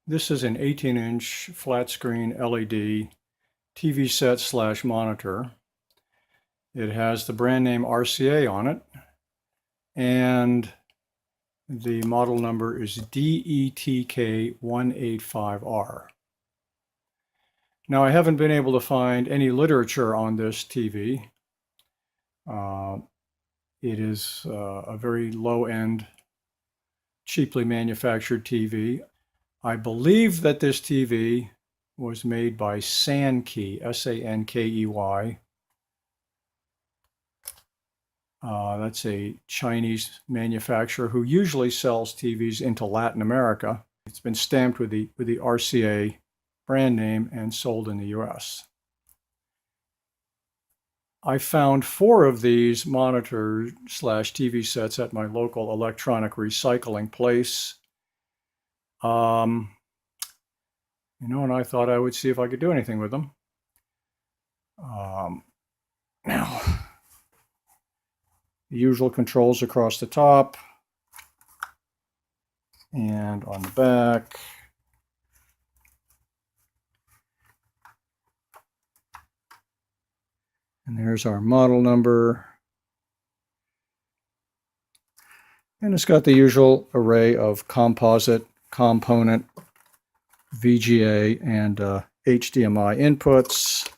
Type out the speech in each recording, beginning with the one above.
This is an 18-inch flat screen LED TV set / monitor. It has the brand name RCA on it, and the model number is DETK185R. Now, I haven't been able to find any literature on this TV. It is a very low-end, cheaply manufactured TV. I believe that this TV was made by Sankey, S-A-N-K-E-Y. That's a Chinese manufacturer who usually sells TVs into Latin America. It's been stamped with the RCA brand name and sold in the US. I found 4 of these monitor / TV sets at my local electronic recycling place. And I thought I would see if I could do anything with them. Now, the usual controls across the top and on the back. And there's our model number. And it's got the usual array of composite, component, VGA, and HDMI inputs.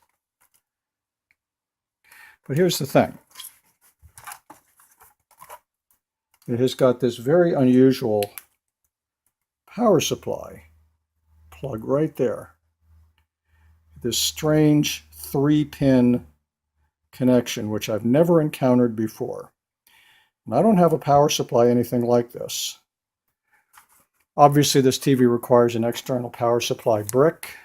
But here's the thing. It has got this very unusual power supply plug right there. This strange 3-pin connection, which I've never encountered before. And I don't have a power supply anything like this. Obviously, this TV requires an external power supply brick,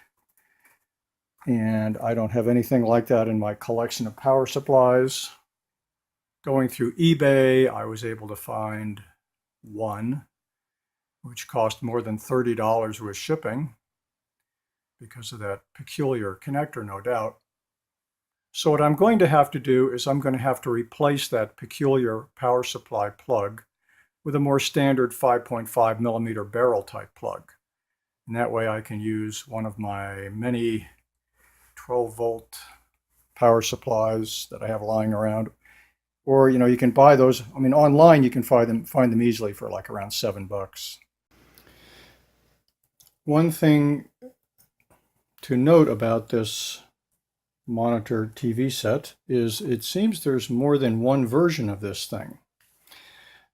and I don't have anything like that in my collection of power supplies. Going through eBay, I was able to find one, which cost more than $30 with shipping, because of that peculiar connector, no doubt. So what I'm going to have to do is I'm going to have to replace that peculiar power supply plug with a more standard 5.5 millimeter barrel type plug. And that way I can use one of my many 12-volt power supplies that I have lying around. Or, you can buy those. I mean, online you can find them easily for like around $7. One thing to note about this monitor TV set is it seems there's more than one version of this thing.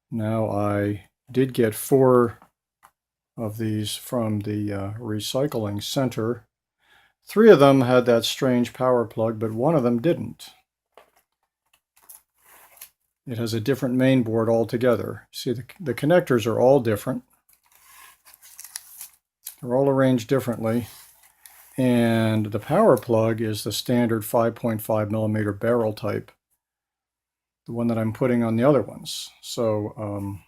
Now, I did get 4 of these from the recycling center. 3 of them had that strange power plug, but 1 of them didn't. It has a different main board altogether. See, the connectors are all different. They're all arranged differently. And the power plug is the standard 5.5 millimeter barrel type, the one that I'm putting on the other ones. So,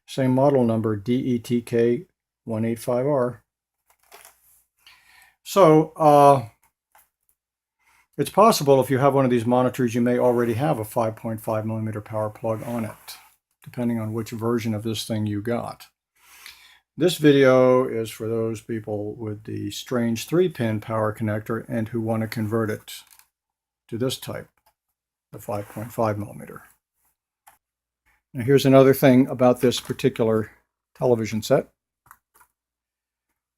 same model number, DETK185R. So, it's possible if you have one of these monitors, you may already have a 5.5 millimeter power plug on it, depending on which version of this thing you got. This video is for those people with the strange 3-pin power connector and who want to convert it to this type, the 5.5 millimeter. Now here's another thing about this particular television set.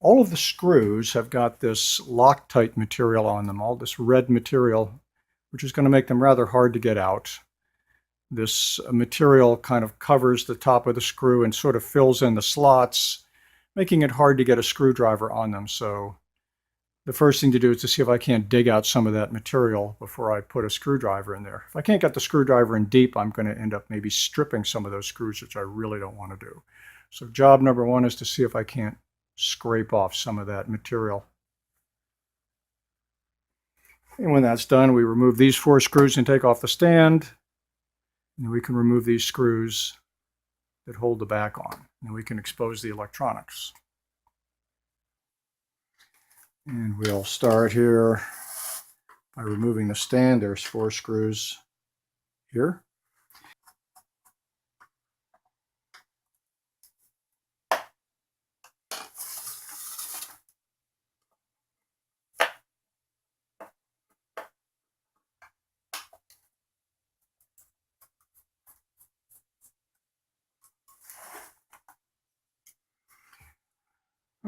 All of the screws have got this Loctite material on them, all this red material, which is going to make them rather hard to get out. This material kind of covers the top of the screw and sort of fills in the slots, making it hard to get a screwdriver on them. So the first thing to do is to see if I can't dig out some of that material before I put a screwdriver in there. If I can't get the screwdriver in deep, I'm going to end up maybe stripping some of those screws, which I really don't want to do. So job number 1 is to see if I can't scrape off some of that material. And when that's done, we remove these 4 screws and take off the stand. And we can remove these screws that hold the back on. And we can expose the electronics. And we'll start here by removing the stand. There's 4 screws here.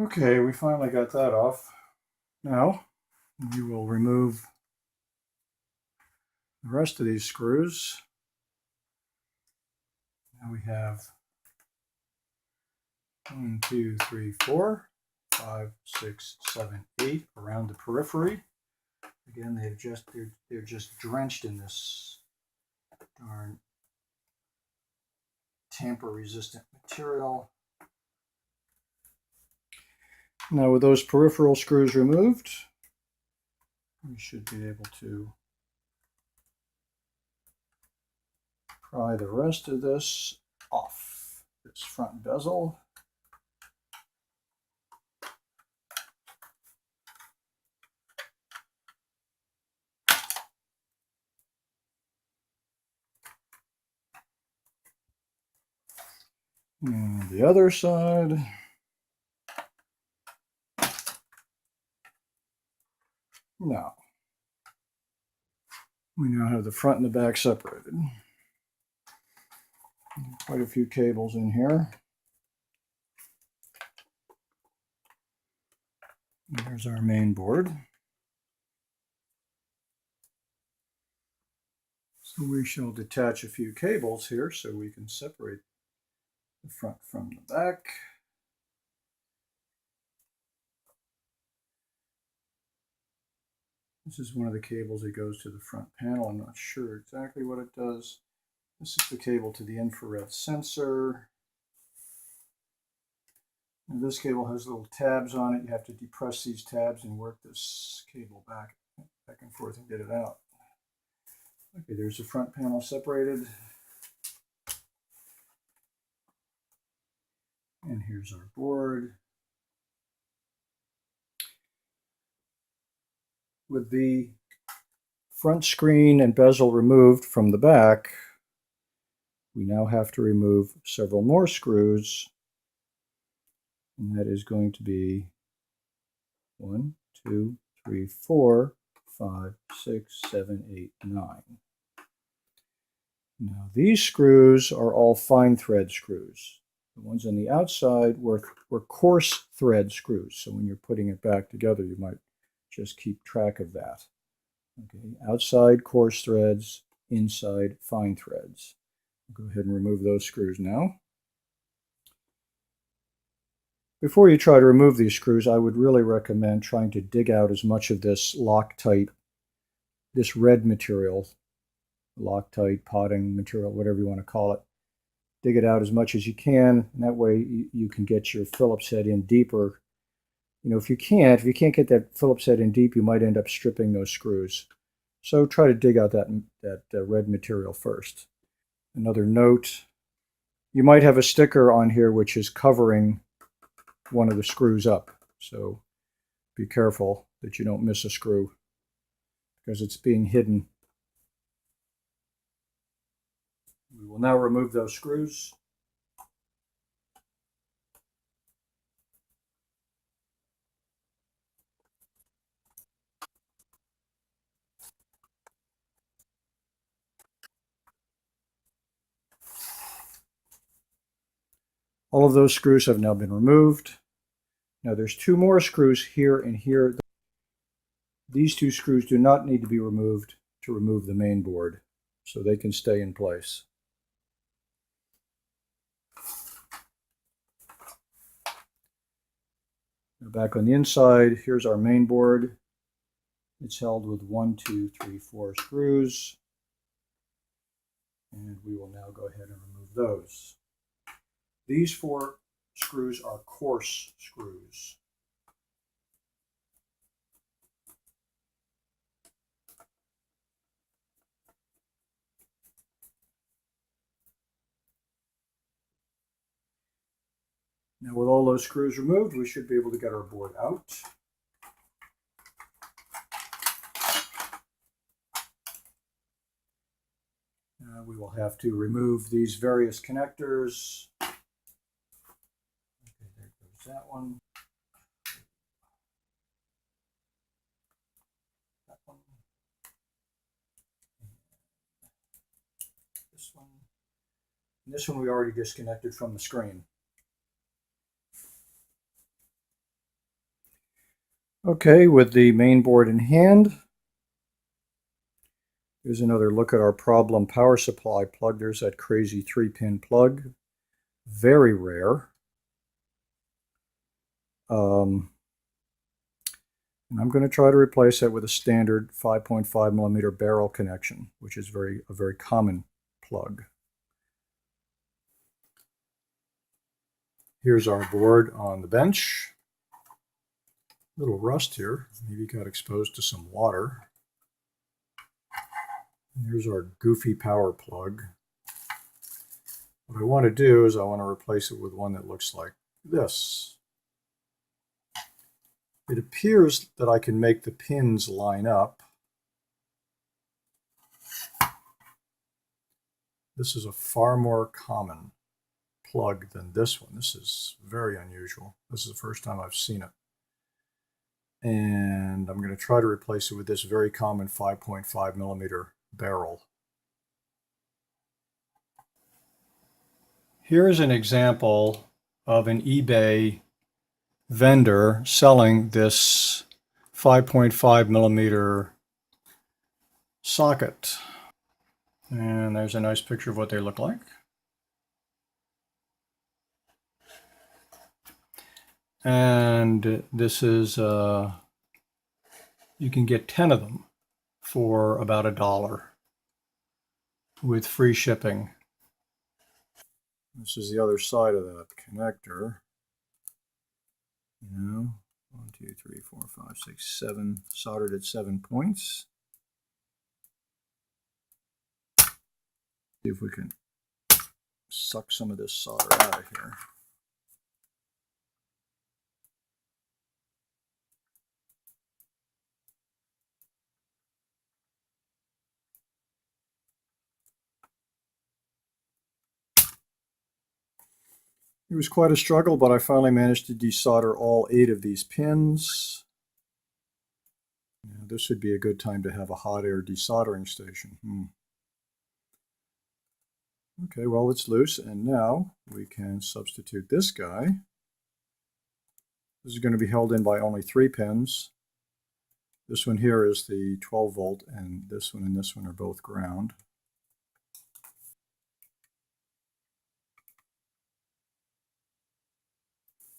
Okay, we finally got that off. Now we will remove the rest of these screws. Now we have 1, 2, 3, 4, 5, 6, 7, 8 around the periphery. Again, they're just drenched in this darn tamper-resistant material. Now with those peripheral screws removed, we should be able to pry the rest of this off this front bezel. And the other side. Now, we now have the front and the back separated. Quite a few cables in here. And here's our main board. So we shall detach a few cables here so we can separate the front from the back. This is one of the cables that goes to the front panel. I'm not sure exactly what it does. This is the cable to the infrared sensor. And this cable has little tabs on it. You have to depress these tabs and work this cable back and forth and get it out. Okay, there's the front panel separated. And here's our board. With the front screen and bezel removed from the back, we now have to remove several more screws. And that is going to be 1, 2, 3, 4, 5, 6, 7, 8, 9. Now these screws are all fine thread screws. The ones on the outside were coarse thread screws. So when you're putting it back together, you might just keep track of that. Okay, outside coarse threads, inside fine threads. I'll go ahead and remove those screws now. Before you try to remove these screws, I would really recommend trying to dig out as much of this Loctite, this red material, Loctite, potting material, whatever you want to call it. Dig it out as much as you can, and that way you can get your Phillips head in deeper. You know, if you can't get that Phillips head in deep, you might end up stripping those screws. So try to dig out that red material first. Another note, you might have a sticker on here which is covering one of the screws up. So be careful that you don't miss a screw because it's being hidden. We will now remove those screws. All of those screws have now been removed. Now there's 2 more screws here and here. These 2 screws do not need to be removed to remove the main board, so they can stay in place. Now back on the inside, here's our main board. It's held with 1, 2, 3, 4 screws. And we will now go ahead and remove those. These 4 screws are coarse screws. Now with all those screws removed, we should be able to get our board out. We will have to remove these various connectors. Okay, there goes that one. That one. This one. And this one we already disconnected from the screen. Okay, with the main board in hand, here's another look at our problem power supply plug. There's that crazy 3-pin plug. Very rare. And I'm going to try to replace it with a standard 5.5 millimeter barrel connection, which is a very common plug. Here's our board on the bench. A little rust here. Maybe got exposed to some water. And here's our goofy power plug. What I want to do is I want to replace it with one that looks like this. It appears that I can make the pins line up. This is a far more common plug than this one. This is very unusual. This is the first time I've seen it. And I'm going to try to replace it with this very common 5.5 millimeter barrel. Here's an example of an eBay vendor selling this 5.5 millimeter socket. And there's a nice picture of what they look like. And this is, you can get 10 of them for about $1 with free shipping. This is the other side of that connector. You know, 1, 2, 3, 4, 5, 6, 7, soldered at 7 points. See if we can suck some of this solder out of here. It was quite a struggle, but I finally managed to desolder all 8 of these pins. Now, this would be a good time to have a hot air desoldering station. Okay, well, it's loose, and now we can substitute this guy. This is going to be held in by only 3 pins. This one here is the 12 volt, and this one are both ground.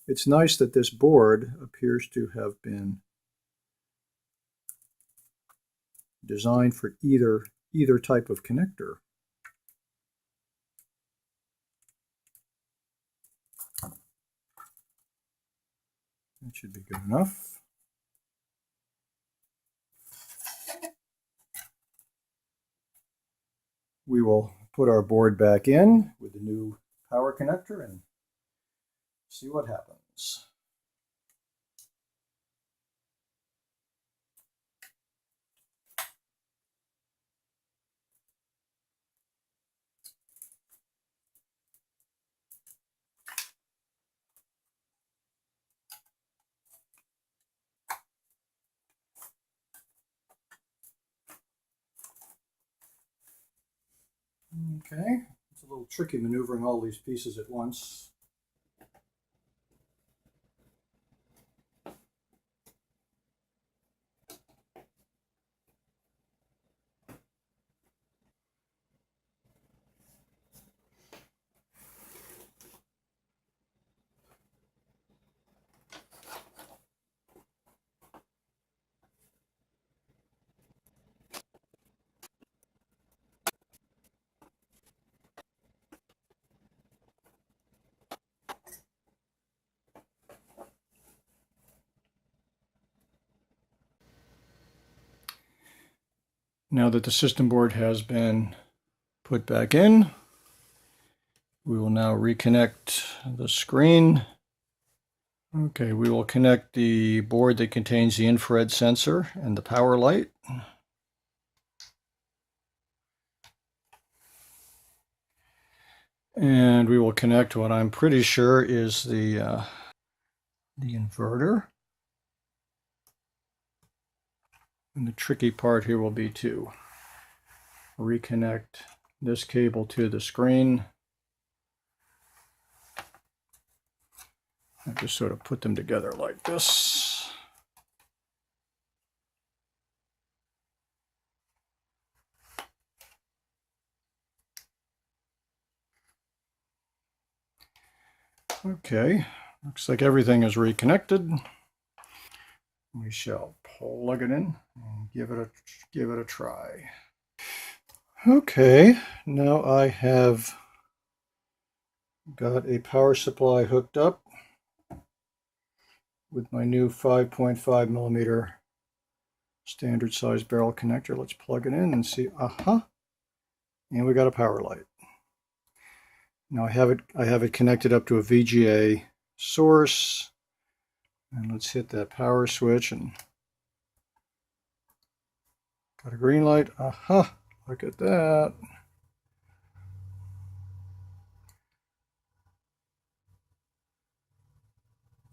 It's nice that this board appears to have been designed for either type of connector. That should be good enough. We will put our board back in with the new power connector and see what happens. Okay, it's a little tricky maneuvering all these pieces at once. Now that the system board has been put back in, we will now reconnect the screen. Okay, we will connect the board that contains the infrared sensor and the power light. And we will connect what I'm pretty sure is the inverter. And the tricky part here will be to reconnect this cable to the screen. I just sort of put them together like this. Okay, looks like everything is reconnected. We shall plug it in and give it a try. Okay, now I have got a power supply hooked up with my new 5.5 millimeter standard size barrel connector. Let's plug it in and see. And we got a power light. Now I have it connected up to a VGA source, and let's hit that power switch and got a green light. Look at that.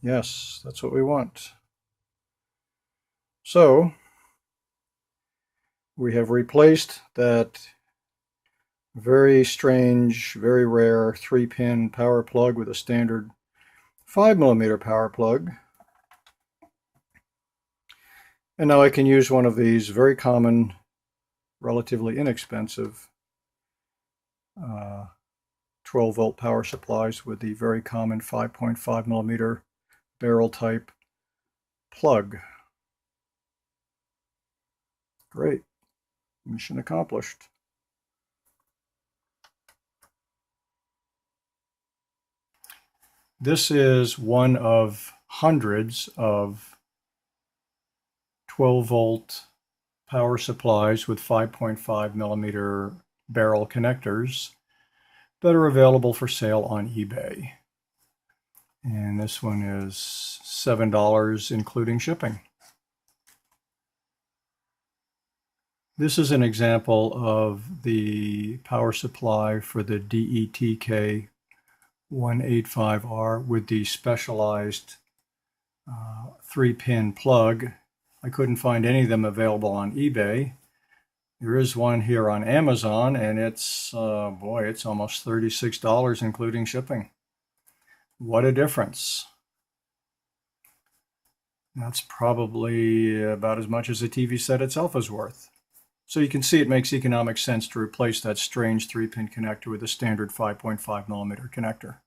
Yes, that's what we want. So we have replaced that very strange, very rare 3-pin power plug with a standard 5 millimeter power plug. And now I can use one of these very common, relatively inexpensive 12-volt power supplies with the very common 5.5 millimeter barrel type plug. Great. Mission accomplished. This is one of hundreds of 12-volt power supplies with 5.5 millimeter barrel connectors that are available for sale on eBay. And this one is $7 including shipping. This is an example of the power supply for the DETK185R with the specialized 3-pin plug. I couldn't find any of them available on eBay. There is one here on Amazon, and it's, boy, it's almost $36 including shipping. What a difference. That's probably about as much as the TV set itself is worth. So you can see it makes economic sense to replace that strange 3-pin connector with a standard 5.5 millimeter connector.